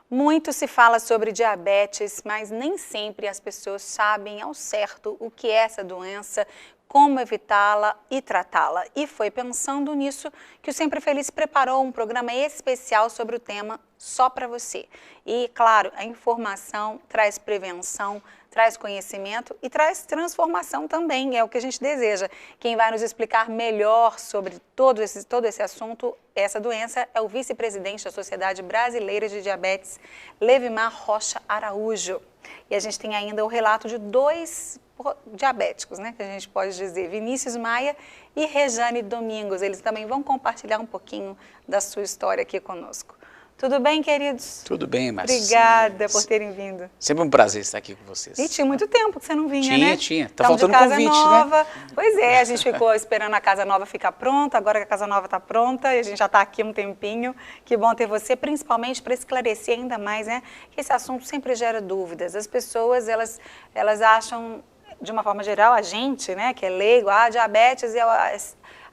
Muito se fala sobre diabetes, mas nem sempre as pessoas sabem ao certo o que é essa doença, como evitá-la e tratá-la. E foi pensando nisso que o Sempre Feliz preparou um programa especial sobre o tema só para você. E, claro, a informação traz prevenção, traz conhecimento e traz transformação também, é o que a gente deseja. Quem vai nos explicar melhor sobre todo esse assunto, essa doença, é o vice-presidente da Sociedade Brasileira de Diabetes, Levimar Rocha Araújo. E a gente tem ainda o relato de dois diabéticos, né, que a gente pode dizer, Vinícius Maia e Rejane Domingos. Eles também vão compartilhar um pouquinho da sua história aqui conosco. Tudo bem, queridos? Tudo bem, Márcia. Obrigada por terem vindo. Sempre um prazer estar aqui com vocês. E tinha muito tempo que você não vinha, né? Tinha. Tá faltando convite, nova. né? Pois é, a gente ficou esperando a casa nova ficar pronta, agora que a casa nova está pronta e a gente já está aqui há um tempinho. Que bom ter você, principalmente para esclarecer ainda mais, né? Que esse assunto sempre gera dúvidas. As pessoas, elas acham, de uma forma geral, a gente, né, que é leigo, diabetes é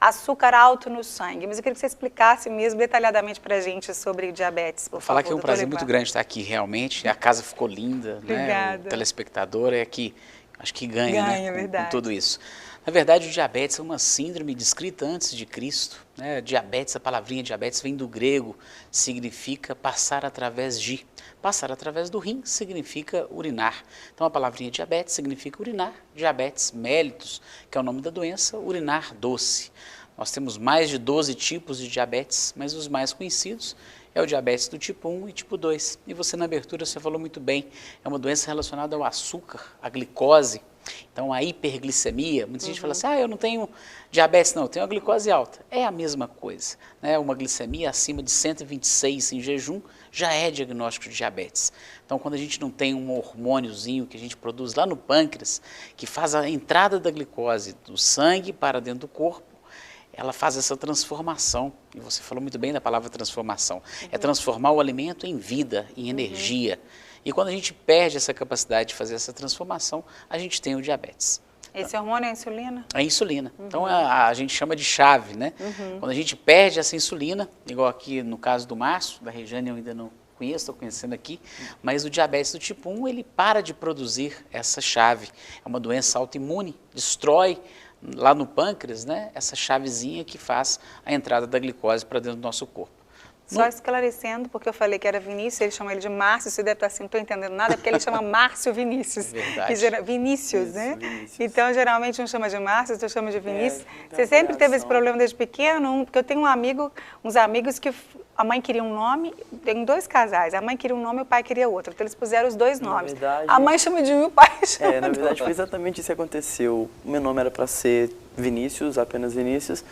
açúcar alto no sangue. Mas eu queria que você explicasse mesmo detalhadamente para a gente sobre diabetes, por favor. Falar que é um prazer muito grande estar aqui, realmente. A casa ficou linda, né? O telespectador é que acho que ganha, né? Com tudo isso. Na verdade, o diabetes é uma síndrome descrita antes de Cristo, né? Diabetes, a palavrinha diabetes vem do grego, significa passar através de. Passar através do rim significa urinar. Então, a palavrinha diabetes significa urinar, diabetes mellitus, que é o nome da doença, urinar doce. Nós temos mais de 12 tipos de diabetes, mas os mais conhecidos é o diabetes do tipo 1 e tipo 2. E você, na abertura, você falou muito bem, é uma doença relacionada ao açúcar, à glicose. Então, a hiperglicemia, muita gente fala assim, eu não tenho diabetes não, eu tenho a glicose alta. É a mesma coisa, né? Uma glicemia acima de 126 em jejum já é diagnóstico de diabetes. Então, quando a gente não tem um hormôniozinho que a gente produz lá no pâncreas, que faz a entrada da glicose do sangue para dentro do corpo, ela faz essa transformação, e você falou muito bem da palavra transformação, é transformar o alimento em vida, em energia. E quando a gente perde essa capacidade de fazer essa transformação, a gente tem o diabetes. Esse hormônio é a insulina? É a insulina. Então, a gente chama de chave, né? Quando a gente perde essa insulina, igual aqui no caso do Márcio, da Rejane eu ainda não conheço, estou conhecendo aqui, mas o diabetes do tipo 1, ele para de produzir essa chave. É uma doença autoimune, destrói lá no pâncreas, né, essa chavezinha que faz a entrada da glicose para dentro do nosso corpo. Só esclarecendo, porque eu falei que era Vinícius, ele chama ele de Márcio, você deve estar assim, não estou entendendo nada, porque ele chama Márcio Vinícius. Verdade. Vinícius, Isso, né? Vinícius. Então, geralmente, um chama de Márcio, outro chama de Vinícius. Você sempre teve esse problema desde pequeno? Porque eu tenho uns amigos que a mãe queria um nome, tem dois casais, a mãe queria um nome e o pai queria outro, então eles puseram os dois nomes. Verdade, a mãe chama de um e o pai chama na verdade do foi exatamente isso que aconteceu. O meu nome era para ser Vinícius, apenas Vinícius,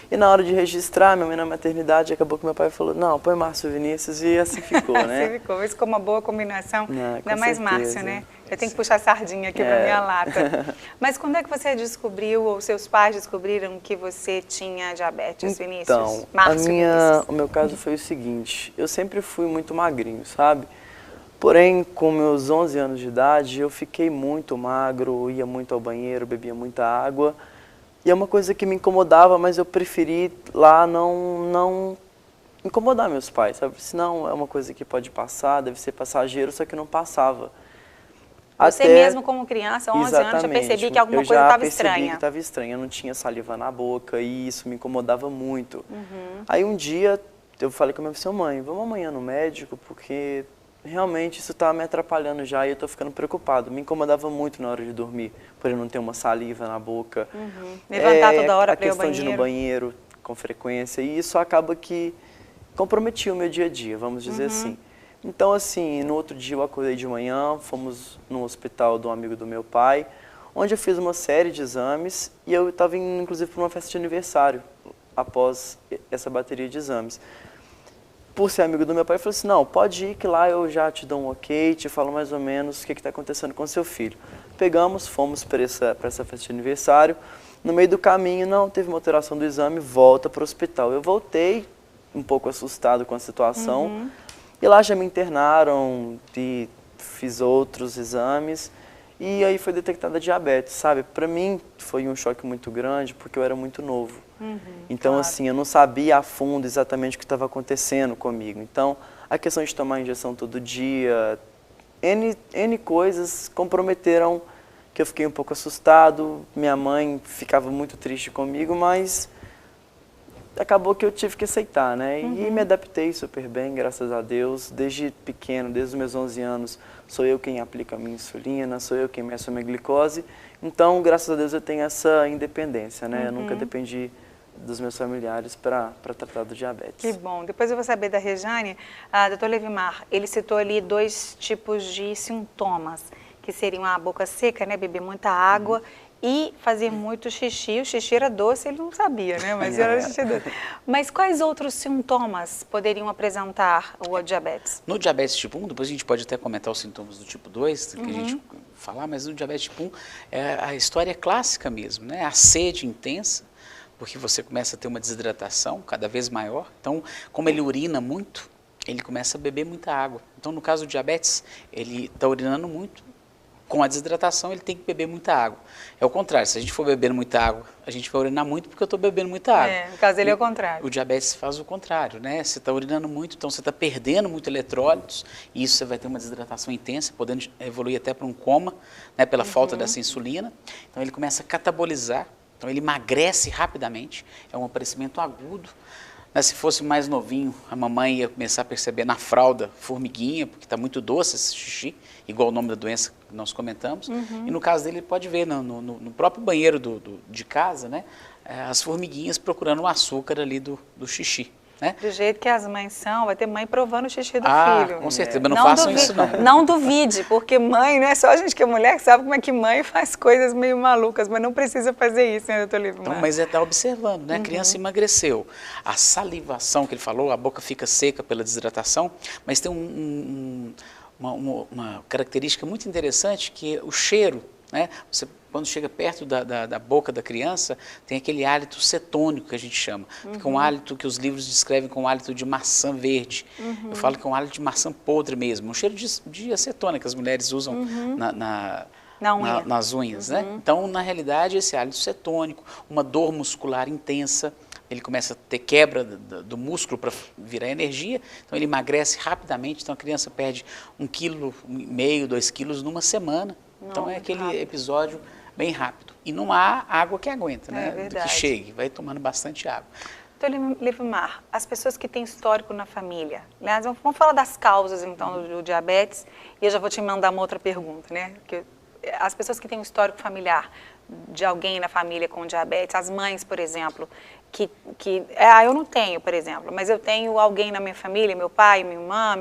e na hora de registrar minha mãe na maternidade, acabou que meu pai falou, não, põe Márcio Vinícius, e assim ficou, né? Assim ficou, isso ficou uma boa combinação, ainda mais Márcio, né? Eu tenho que puxar a sardinha aqui para minha lata. Mas quando é que você descobriu, ou seus pais descobriram que você tinha diabetes, Vinícius? Então, Márcio o meu caso foi o seguinte, eu sempre fui muito magrinho, sabe? Porém, com meus 11 anos de idade, eu fiquei muito magro, ia muito ao banheiro, bebia muita água. E é uma coisa que me incomodava, mas eu preferi lá não incomodar meus pais, sabe? Senão é uma coisa que pode passar, deve ser passageiro, só que não passava. Você mesmo como criança, 11 anos, já percebi que alguma coisa estava estranha. Eu já percebi que estava estranha, eu não tinha saliva na boca e isso me incomodava muito. Aí um dia eu falei com a minha mãe, vamos amanhã no médico, porque realmente isso está me atrapalhando já e eu estou ficando preocupado. Me incomodava muito na hora de dormir, por eu não ter uma saliva na boca. Levantar toda hora para ir ao banheiro. A questão de ir no banheiro com frequência, e isso acaba que comprometia o meu dia a dia, vamos dizer assim. Então, assim, no outro dia eu acordei de manhã, fomos no hospital de um amigo do meu pai, onde eu fiz uma série de exames e eu estava indo, inclusive, para uma festa de aniversário, após essa bateria de exames. Por ser amigo do meu pai, eu falei assim, não, pode ir que lá eu já te dou um ok, te falo mais ou menos o que está acontecendo com seu filho. Pegamos, fomos para essa festa de aniversário, no meio do caminho, não, teve uma alteração do exame, volta para o hospital. Eu voltei um pouco assustado com a situação, e lá já me internaram e fiz outros exames, e aí foi detectada diabetes, sabe? Para mim foi um choque muito grande, porque eu era muito novo. Então, assim, eu não sabia a fundo exatamente o que estava acontecendo comigo. Então, a questão de tomar injeção todo dia, N coisas comprometeram que eu fiquei um pouco assustado, minha mãe ficava muito triste comigo, mas acabou que eu tive que aceitar, né? E me adaptei super bem, graças a Deus. Desde pequeno, desde os meus 11 anos, sou eu quem aplica a minha insulina, sou eu quem meço a minha glicose. Então, graças a Deus, eu tenho essa independência, né? Eu nunca dependi dos meus familiares para tratar do diabetes. Que bom. Depois eu vou saber da Rejane. Dr. Levimar, ele citou ali 2 tipos de sintomas, que seriam a boca seca, né? Beber muita água e fazer muito xixi. O xixi era doce, ele não sabia, né? Mas era xixi doce. Mas quais outros sintomas poderiam apresentar o diabetes? No diabetes tipo 1, depois a gente pode até comentar os sintomas do tipo 2, que a gente falar, mas no diabetes tipo 1, a história é clássica mesmo, né? A sede intensa, porque você começa a ter uma desidratação cada vez maior. Então, como ele urina muito, ele começa a beber muita água. Então, no caso do diabetes, ele está urinando muito. Com a desidratação, ele tem que beber muita água. É o contrário, se a gente for bebendo muita água, a gente vai urinar muito porque eu estou bebendo muita água. No caso dele é o contrário. O diabetes faz o contrário, né? Você está urinando muito, então você está perdendo muito eletrólitos, e isso você vai ter uma desidratação intensa, podendo evoluir até para um coma, né, pela falta dessa insulina. Então ele começa a catabolizar, então ele emagrece rapidamente, é um aparecimento agudo. Se fosse mais novinho, a mamãe ia começar a perceber na fralda formiguinha, porque está muito doce esse xixi, igual o nome da doença que nós comentamos. E no caso dele, ele pode ver no próprio banheiro de casa, né, as formiguinhas procurando o açúcar ali do xixi. Né? Do jeito que as mães são, vai ter mãe provando o xixi do filho. Com certeza, mas não façam isso não. Não duvide, porque mãe, não é só a gente que é mulher que sabe como é que mãe faz coisas meio malucas, mas não precisa fazer isso, né, doutor Levimar? Então, mas está observando, né? A criança emagreceu. A salivação que ele falou, a boca fica seca pela desidratação, mas tem uma característica muito interessante que é o cheiro, né? Você, quando chega perto da boca da criança, tem aquele hálito cetônico que a gente chama. Fica um hálito que os livros descrevem como hálito de maçã verde. Eu falo que é um hálito de maçã podre mesmo. Um cheiro de acetona que as mulheres usam nas unhas. Né? Então, na realidade, esse hálito cetônico, uma dor muscular intensa, ele começa a ter quebra do músculo para virar energia, então ele emagrece rapidamente, então a criança perde 1,5 kg, 2 quilos numa semana. Então é aquele episódio bem rápido. E não há água que aguenta, né? Do que chegue, vai tomando bastante água. Doutor Levimar, as pessoas que têm histórico na família, aliás, vamos falar das causas então do diabetes, e eu já vou te mandar uma outra pergunta, né? Porque as pessoas que têm um histórico familiar de alguém na família com diabetes, as mães, por exemplo, eu não tenho, por exemplo, mas eu tenho alguém na minha família, meu pai, minha irmã,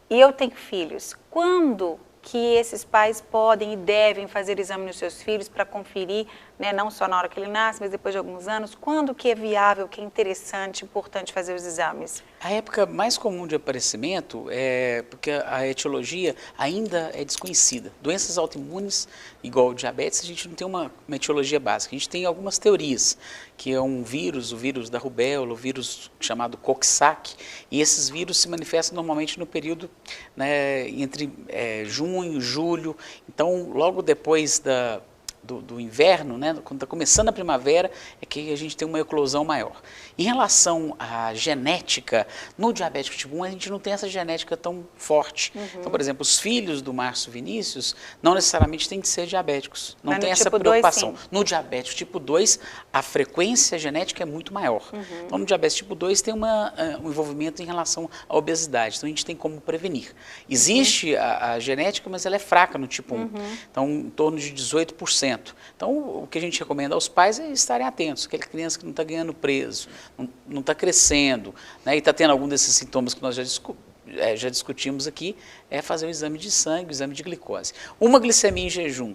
e eu tenho filhos. Quando que esses pais podem e devem fazer exame nos seus filhos para conferir, né, não só na hora que ele nasce, mas depois de alguns anos, quando que é viável, que é interessante, importante fazer os exames? A época mais comum de aparecimento é porque a etiologia ainda é desconhecida. Doenças autoimunes, igual o diabetes, a gente não tem uma etiologia básica. A gente tem algumas teorias, que é um vírus, o vírus da rubéola, o vírus chamado Coxsackie, e esses vírus se manifestam normalmente no período, né, entre junho, julho. Então, logo depois do inverno, né, quando está começando a primavera, é que a gente tem uma eclosão maior. Em relação à genética, no diabético tipo 1, a gente não tem essa genética tão forte. Então, por exemplo, os filhos do Márcio Vinícius não necessariamente têm que ser diabéticos. Não tem essa preocupação. 2, no diabético tipo 2, a frequência genética é muito maior. Então, no diabetes tipo 2, tem um envolvimento em relação à obesidade. Então, a gente tem como prevenir. Existe a genética, mas ela é fraca no tipo 1. Então, em torno de 18%. Então, o que a gente recomenda aos pais é estarem atentos. Aquela criança que não está ganhando peso, não está crescendo, né, e está tendo algum desses sintomas que nós já discutimos aqui, é fazer o exame de sangue, o exame de glicose. Uma glicemia em jejum,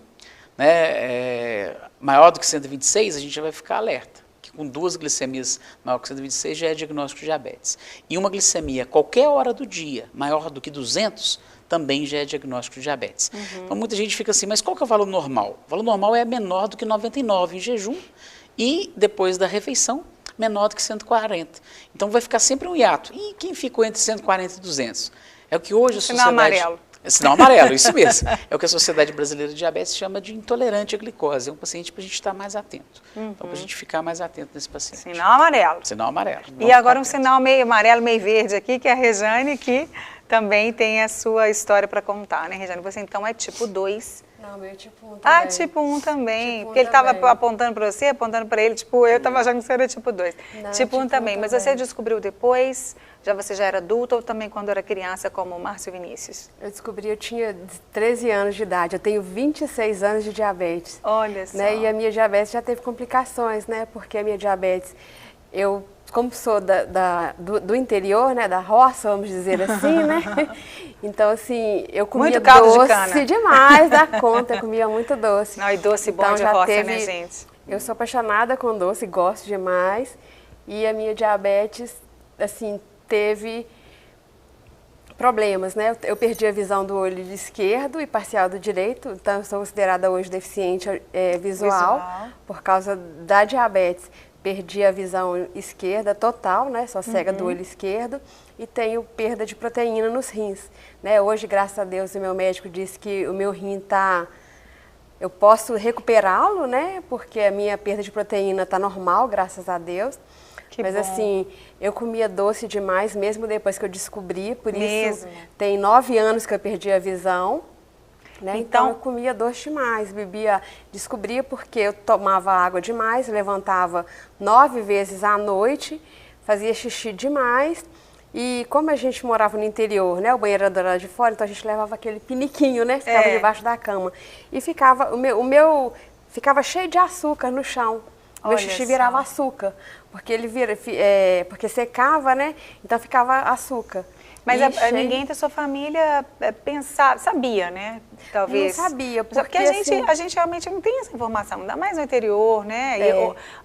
né, maior do que 126, a gente já vai ficar alerta. Que com 2 glicemias maior que 126 já é diagnóstico de diabetes. E uma glicemia qualquer hora do dia maior do que 200, também já é diagnóstico de diabetes. Então, muita gente fica assim, mas qual que é o valor normal? O valor normal é menor do que 99 em jejum e, depois da refeição, menor do que 140. Então, vai ficar sempre um hiato. E quem ficou entre 140 e 200? É o que hoje a sociedade... amarelo. Sinal amarelo, isso mesmo. É o que a Sociedade Brasileira de Diabetes chama de intolerante à glicose. É um paciente para a gente estar mais atento. Então, para a gente ficar mais atento nesse paciente. Sinal amarelo. Sinal amarelo. E agora um sinal meio amarelo, meio verde aqui, que é a Rejane, que também tem a sua história para contar, né, Rejane? Você então é tipo 2. Não, meu é tipo 1 também. Ah, tipo 1 também. Tipo 1 porque ele estava também. apontando para você, apontando para ele, tipo, eu estava achando que você era tipo 2. Não, Tipo 1 também. Mas você também. descobriu depois? Você já era adulta ou também quando era criança, como o Márcio Vinícius? Eu descobri, eu tinha 13 anos de idade, eu tenho 26 anos de diabetes. Olha só. Né? E a minha diabetes já teve complicações, né? Porque a minha diabetes, eu, como sou do interior, né? Da roça, vamos dizer assim, né? Então, assim, eu comia Muito caldo de doce cana. demais da conta, eu comia muito doce. Não, e doce bom Então, de já roça, teve, né, gente? Eu sou apaixonada com doce, gosto demais. E a minha diabetes, assim, teve problemas, né? Eu perdi a visão do olho esquerdo e parcial do direito, então eu sou considerada hoje deficiente visual por causa da diabetes. Perdi a visão esquerda total, né? Só cega do olho esquerdo e tenho perda de proteína nos rins, né? Hoje, graças a Deus, o meu médico disse que o meu rim eu posso recuperá-lo, né? Porque a minha perda de proteína está normal, graças a Deus. Mas bom. assim, eu comia doce demais, mesmo depois que eu descobri, por isso Mesmo? tem 9 anos que eu perdi a visão, né? Então Então eu comia doce demais, descobria porque eu tomava água demais, levantava 9 vezes à noite, fazia xixi demais. E como a gente morava no interior, né, o banheiro era do lado de fora, então a gente levava aquele piniquinho, né, ficava debaixo da cama. E ficava, o meu ficava cheio de açúcar no chão. O meu xixi virava açúcar, porque porque secava, né? Então ficava açúcar. Mas ninguém da sua família sabia, né? Talvez. Não sabia, porque a gente realmente não tem essa informação, ainda mais no interior, né?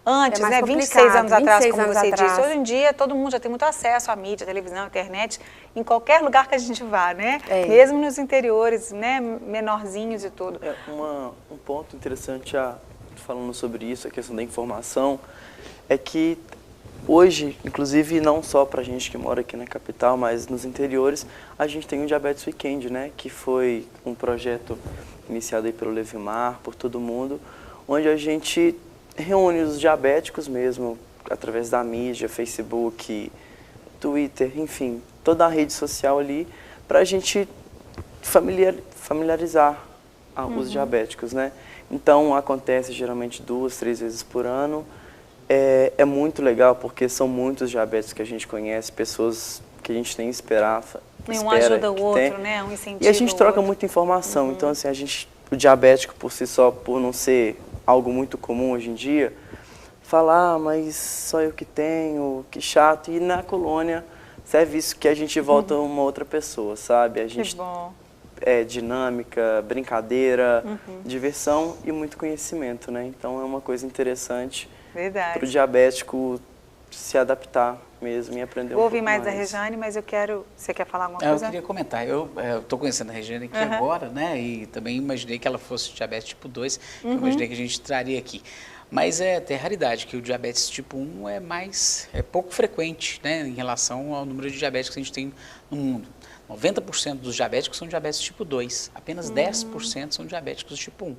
Antes, né? 26 anos atrás, como você disse. Hoje em dia, todo mundo já tem muito acesso à mídia, televisão, internet, em qualquer lugar que a gente vá, né? Mesmo nos interiores, né? Menorzinhos e tudo. Um ponto interessante, falando sobre isso, a questão da informação, é que hoje, inclusive não só para a gente que mora aqui na capital, mas nos interiores, a gente tem o Diabetes Weekend, né? Que foi um projeto iniciado aí pelo Levimar, por todo mundo, onde a gente reúne os diabéticos mesmo, através da mídia, Facebook, Twitter, enfim, toda a rede social ali, para a gente familiarizar os diabéticos, né? Então, acontece geralmente 2, 3 vezes por ano. É muito legal porque são muitos diabetes que a gente conhece, pessoas que a gente tem esperança. E um ajuda o outro, né? Um incentivo. E a gente troca muita informação. Então, assim, o diabético por si só, por não ser algo muito comum hoje em dia, fala, mas só eu que tenho, que chato. E na colônia, serve isso que a gente volta uma outra pessoa, sabe? A gente, que bom. Dinâmica, brincadeira, diversão e muito conhecimento, né? Então é uma coisa interessante para o diabético se adaptar mesmo e aprender Vou ouvir mais da Rejane, mas você quer falar alguma coisa? Eu queria comentar, eu estou conhecendo a Rejane aqui agora, né? E também imaginei que ela fosse diabetes tipo 2, que eu imaginei que a gente traria aqui. Mas tem a raridade, que o diabetes tipo 1 é pouco frequente, né? Em relação ao número de diabéticos que a gente tem no mundo. 90% dos diabéticos são diabetes tipo 2, apenas 10% são diabéticos tipo 1.